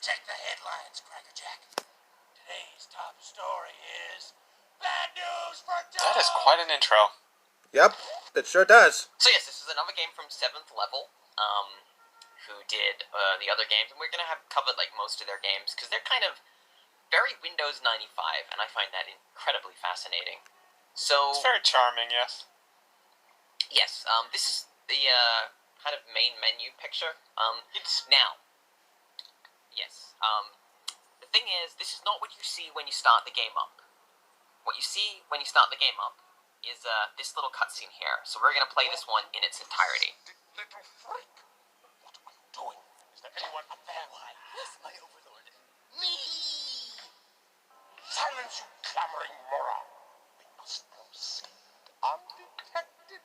Check the headlines, Crackerjack. Today's top story is bad news for dogs. That is quite an intro. Yep, it sure does. So yes, this is another game from 7th Level, who did the other games, and we're gonna have covered like most of their games because they're kind of very Windows 95, and I find that incredibly fascinating. So It's very charming, yes. yes, this is the kind of main menu picture. It's now. Yes. The thing is, this is not what you see when you start the game up. What you see when you start the game up is this little cutscene here. So we're gonna play this one in its entirety. Little freak. What are you doing? Is there anyone up there? Why, yes, my overlord. Me! Silence, you clamoring moron. We must proceed undetected.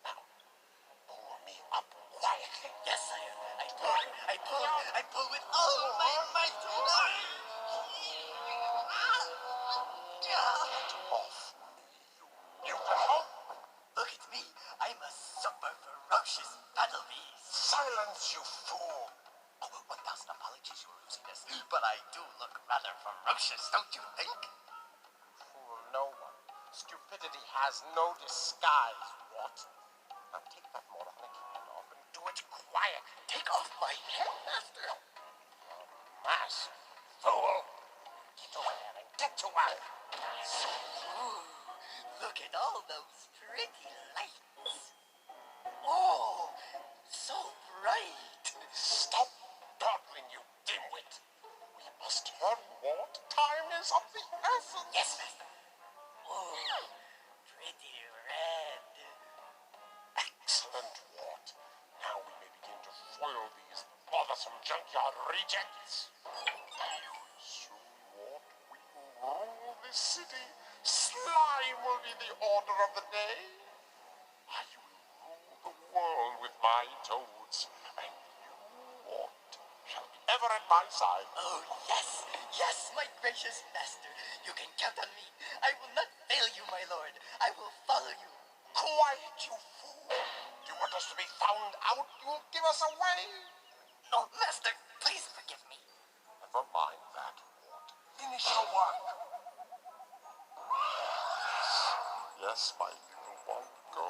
Now, pull me up quietly. Yes, sire. I pull with all my might. Off me, you hope. Look at me. I'm a super ferocious battle beast. Silence, you fool. Oh, 1,000 apologies, your rudeness, but I do look rather ferocious, don't you think? Fool no one. Stupidity has no disguise, what? Now take that moronic hand off and do it quietly. Take off my head, master. Mask, fool. Get over there and get to work. Ooh, look at all those pretty lights. Oh, so bright. Stop dawdling, you dimwit. We must hurry, Ward. Time is of the essence. Yes, master. Oh, pretty red. Excellent, Ward. Now we may begin to foil these bothersome junkyard rejects. Soon, Ward, we will rule this city. Slime will be the order of the day. I will rule the world with my toads, and you, Ward, shall be ever at my side. Oh, yes, yes, my gracious master. You can count on me. I will not fail you, my lord. I will follow you. Quiet, you fool. You want us to be found out? You'll give us away. Oh, master, please forgive me. Never mind that, Ward. Finish your work. Yes, my little one, go.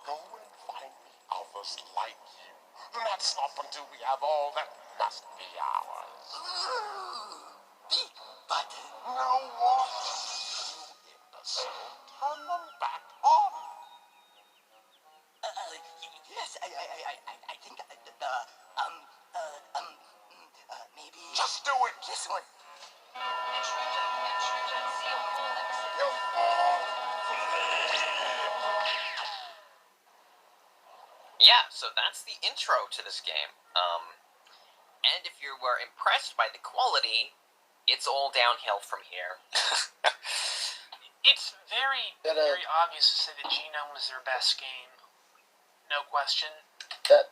Go and find me others like you. Do not stop until we have all that must be ours. Ooh, big button. Now what? You imbecile. Turn them back on. Yes, I think, maybe. Just do it. This one. You fool. Yeah, so that's the intro to this game. And if you were impressed by the quality, it's all downhill from here. It's very obvious to say that Genome was their best game. No question. That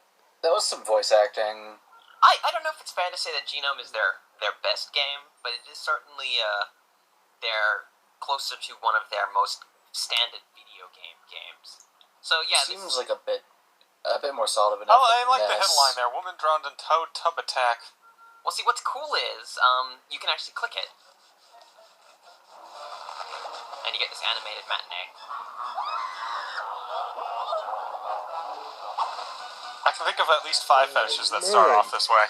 was some voice acting. I don't know if it's fair to say that Genome is their best game, but it is certainly they're closer to one of their most standard video game games. So yeah, Seems like a bit more solid enough. Oh, I like the headline there. Woman drowned in toad tub attack. Well, see, what's cool is you can actually click it, and you get this animated matinee. I can think of at least 5 fetishes that start off this way.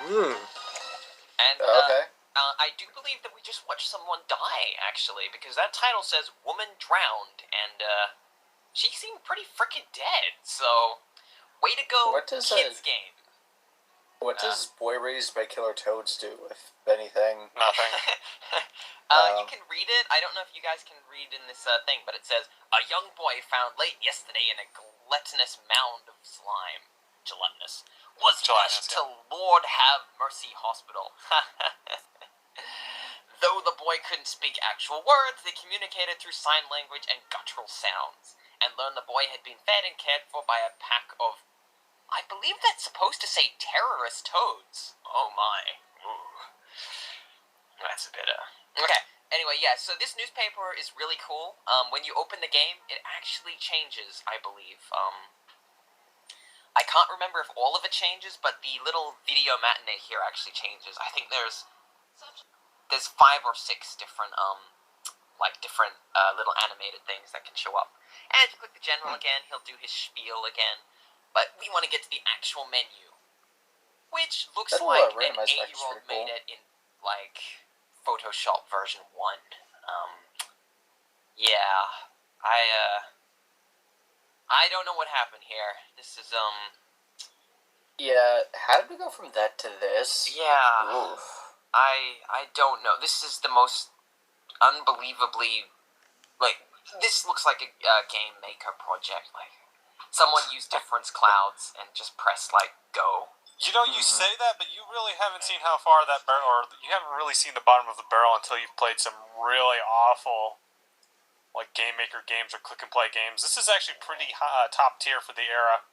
And Okay. I do believe that we just watched someone die, actually, because that title says "woman drowned," and she seemed pretty freaking dead. So, way to go, What does kids game. What does Boy Raised by Killer Toads do, if anything? Nothing. You can read it. I don't know if you guys can read in this thing, but it says, "A young boy found late yesterday in a gelatinous mound of slime. Gelatinous. Was rushed to Lord Have Mercy Hospital." Though the boy couldn't speak actual words, they communicated through sign language and guttural sounds. and learned the boy had been fed and cared for by a pack of, I believe that's supposed to say terrorist toads. Oh my. Ooh. That's a bit, Okay, anyway, yeah, so this newspaper is really cool. When you open the game, it actually changes, I believe. I can't remember if all of it changes, but the little video matinee here actually changes. I think there's 5 or 6 different, different little animated things that can show up. And if you click the general again, he'll do his spiel again. But we want to get to the actual menu, which looks That like an randomized pack is 8-year-old pretty made cool. it in, Photoshop version 1. Yeah, I don't know what happened here. This is, Yeah, how did we go from that to this? yeah, Oof. I don't know. This is the most unbelievably, this looks like a game maker project. Someone used difference clouds and just pressed, go. You know, you say that, but you really haven't seen how far that barrel, or you haven't really seen the bottom of the barrel until you've played some really awful, game maker games or click and play games. This is actually pretty top tier for the era.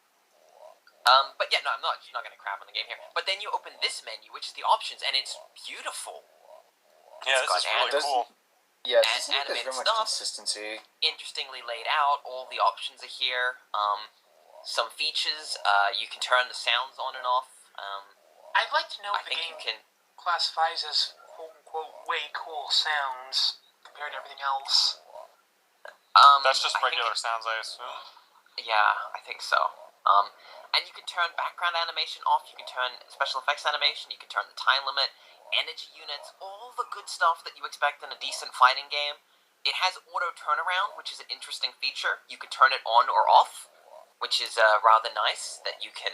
But yeah, no, I'm not going to crap on the game here. But then you open this menu, which is the options, and it's beautiful. Yeah, this is really cool. Yeah, And this is there's animated very much stuff. consistency. Interestingly laid out. All the options are here. Some features. You can turn the sounds on and off. I'd like to know I if the think game you can. classifies as quote-unquote way cool sounds compared to everything else. That's just I think regular sounds, I assume. Yeah, I think so. And you can turn background animation off. You can turn special effects animation. You can turn the time limit, energy units, all the good stuff that you expect in a decent fighting game. It has auto turnaround, which is an interesting feature. You can turn it on or off, which is rather nice. That you can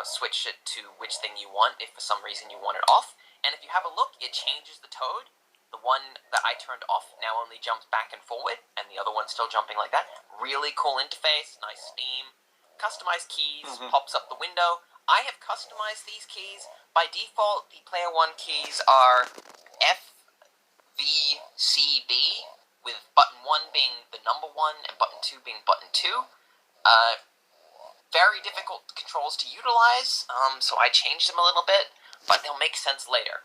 switch it to which thing you want if for some reason you want it off. And if you have a look, it changes the toad. The one that I turned off now only jumps back and forward, and the other one's still jumping like that. Really cool interface, nice theme. Customized keys, pops up the window. I have customized these keys. By default, the player 1 keys are F, V, C, B, with button 1 being the number 1 and button 2 being button 2. Very difficult controls to utilize, so I changed them a little bit, but they'll make sense later.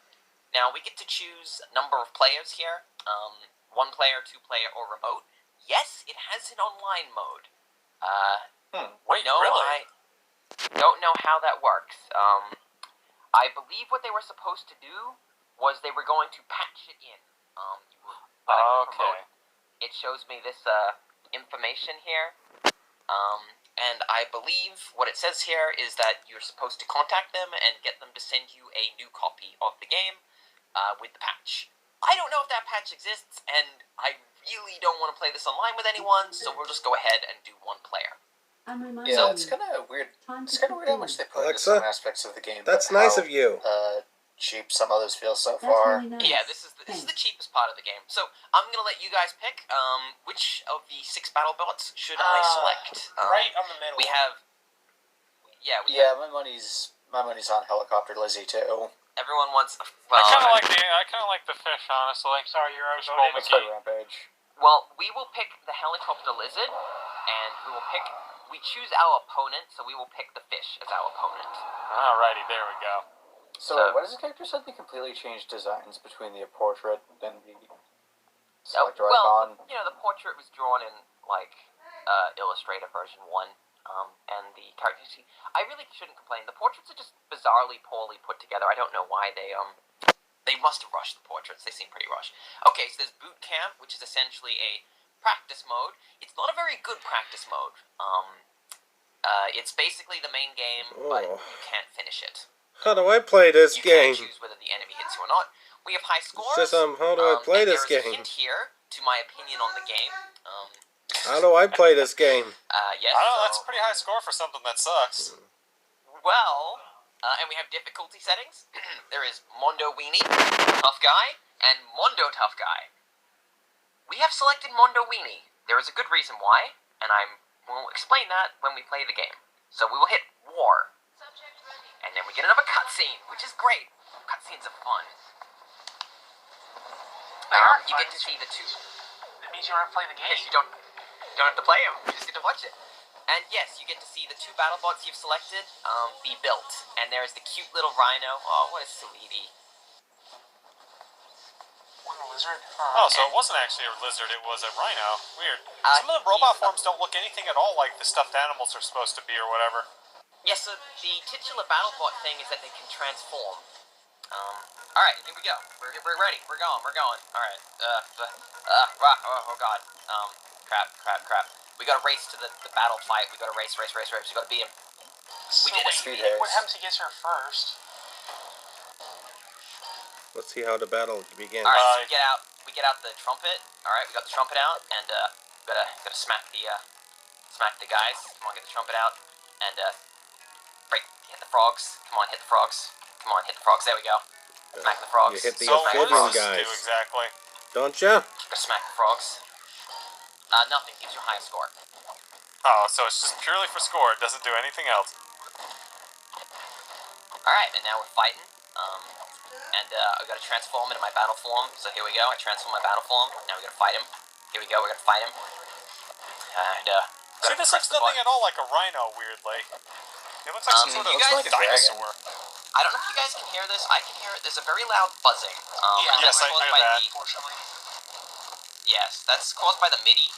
Now, we get to choose number of players here, 1 player, 2 player, or remote. Yes, it has an online mode. Wait, no, really? I don't know how that works. I believe what they were supposed to do was they were going to patch it in. When I click remote, it shows me this information here. And I believe what it says here is that you're supposed to contact them and get them to send you a new copy of the game with the patch. I don't know if that patch exists, and I really don't want to play this online with anyone, so we'll just go ahead and do 1 player. Yeah, it's kind of weird. It's kind of weird how much they put into Alexa, some aspects of the game. That's but nice how, of you. Cheap some others feel so far. Yeah, this is the cheapest part of the game. So I'm gonna let you guys pick which of the 6 battle bots should I select. Right on the middle. We have. Yeah. My money's on Helicopter Lizzie too. Everyone wants. I kind of like the fish, honestly. Sorry, you're Fish outvoted. Let's play Rampage. Well, we will pick the helicopter lizard, and we choose our opponent, so we will pick the fish as our opponent. Alrighty, there we go. So, what does the character suddenly completely change designs between the portrait and the selector icon? The portrait was drawn in, Illustrator version 1, and the character sheet. I really shouldn't complain. The portraits are just bizarrely poorly put together. I don't know why they must have rushed the portraits. They seem pretty rushed. Okay, so there's Boot Camp, which is essentially a practice mode. It's not a very good practice mode. It's basically the main game, but you can't finish it. How do I play this You game? can't choose whether the enemy hits you or not. We have high scores. It's just, how do I play and this there's game? a hint here to my opinion on the game. How do I play this game? Yes. I don't know, that's a pretty high score for something that sucks. Well, and we have difficulty settings. There is Mondo Weenie, Tough Guy, and Mondo Tough Guy. We have selected Mondo Weenie. There is a good reason why, and we'll explain that when we play the game. So we will hit War. And then we get another cutscene, which is great. Cutscenes are fun. You get to see the 2. That means you don't have to play the game. Yes, you don't. You don't have to play them. You just get to watch it. And yes, you get to see the 2 battle bots you've selected be built. And there's the cute little rhino. Oh, what a sweetie. One lizard. Oh, so it wasn't actually a lizard, it was a rhino. Weird. Some of the robot forms don't look anything at all like the stuffed animals are supposed to be or whatever. Yes, so the titular battle bot thing is that they can transform. Alright, here we go. We're ready. We're going. Alright. Oh god. Crap. We gotta race to the battle fight. We gotta race. We gotta beat him. So did it. Speed what haze. happens if he gets her first? Let's see how the battle begins. Alright, so we get out the trumpet. Alright, we got the trumpet out, and gotta smack the guys. Come on, get the trumpet out. And break, hit the frogs. Come on, hit the frogs. There we go. Smack the frogs. You hit the So what amphibian does this guys, do exactly? don't ya? Gotta smack the frogs. Nothing. Gives you a high score. Oh, so it's just purely for score, it doesn't do anything else. Alright, and now we're fighting. I gotta transform into my battle form. So here we go. I transform my battle form. Now we gotta fight him. Here we go. We're gonna fight him. And See, this looks nothing at all like a rhino, weirdly. It looks like some sort of you guys- dinosaur. I don't know if you guys can hear this. I can hear it. There's a very loud buzzing. Yeah, and yes, that's I caused hear by that. Unfortunately. Yes, that's caused by the MIDI.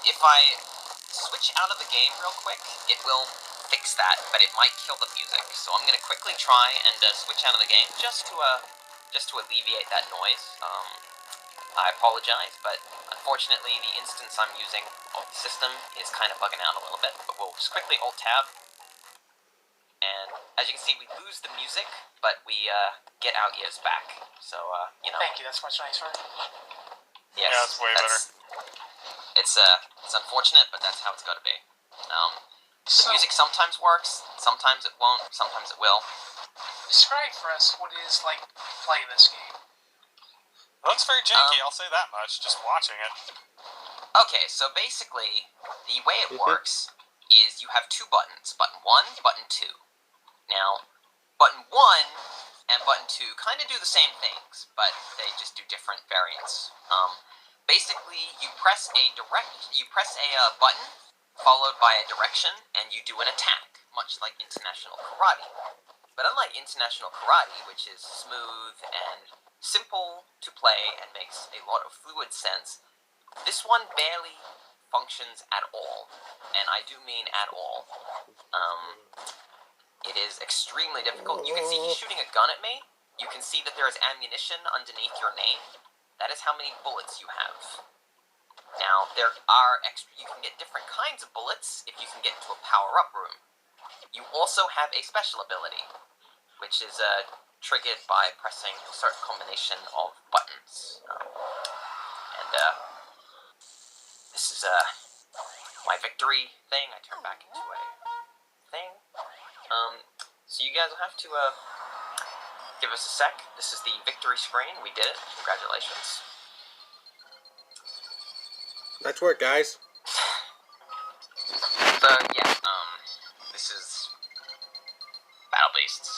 If I switch out of the game real quick, it will fix that, but it might kill the music. So I'm gonna quickly try and switch out of the game just to alleviate that noise. I apologize, but unfortunately the instance I'm using of the system is kind of bugging out a little bit. But we'll just quickly Alt-Tab. And as you can see, we lose the music, but we get our ears back. So, you know. Thank you. That's much nicer. Yes, Yeah, it's way better. It's unfortunate, but that's how it's got to be. The So, music sometimes works, sometimes it won't, sometimes it will. describe for us what it is like to play this game. It looks very janky, I'll say that much, just watching it. Okay, so basically, the way it works is you have 2 buttons, button 1, button 2. Now, button 1 and button 2 kind of do the same things, but they just do different variants. Basically, you press a button followed by a direction, and you do an attack, much like International Karate. But unlike International Karate, which is smooth and simple to play and makes a lot of fluid sense, this one barely functions at all, and I do mean at all. It is extremely difficult. You can see he's shooting a gun at me. You can see that there is ammunition underneath your name. That is how many bullets you have. Now, there are you can get different kinds of bullets if you can get into a power-up room. You also have a special ability, which is triggered by pressing a certain combination of buttons. This is my victory thing. I turn back into a thing. So you guys will have to give us a sec. This is the victory screen. We did it. Congratulations. Nice work, guys. So yeah, this is Battle Beasts.